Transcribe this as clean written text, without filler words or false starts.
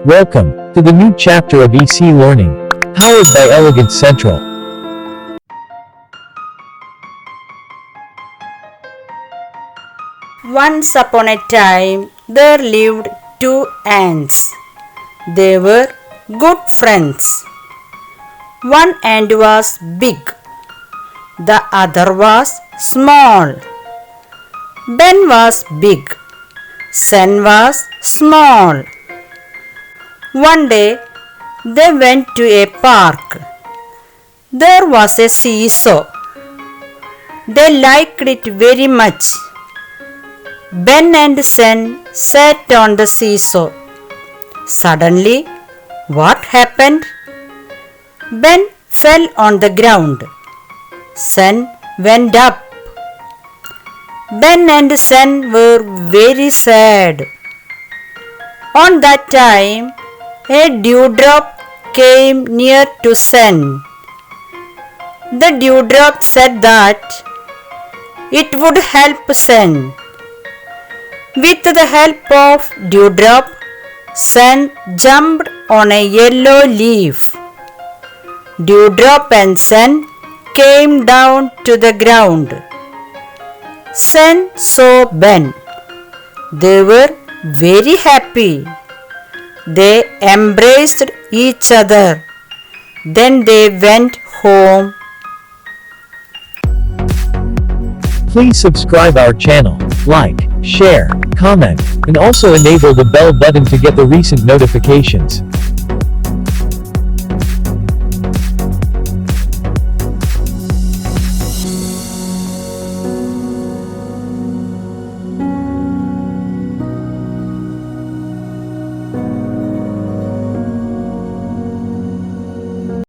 Welcome to the new chapter of EC Learning, powered by Elegant Central. Once upon a time, there lived two ants. They were good friends. One ant was big, the other was small. Ben was big, Sen was small. One day, they went to a park. There was a seesaw. They liked it very much. Ben and Sen sat on the seesaw. Suddenly, what happened? Ben fell on the ground. Sen went up. Ben and Sen were very sad. On that time, a dewdrop came near to Sen. The dewdrop said that it would help Sen. With the help of dewdrop, Sen jumped on a yellow leaf. Dewdrop and Sen came down to the ground. Sen saw Ben. They were very happy. They embraced each other. Then they went home. Please subscribe our channel, like, share, comment, and also enable the bell button to get the recent notifications.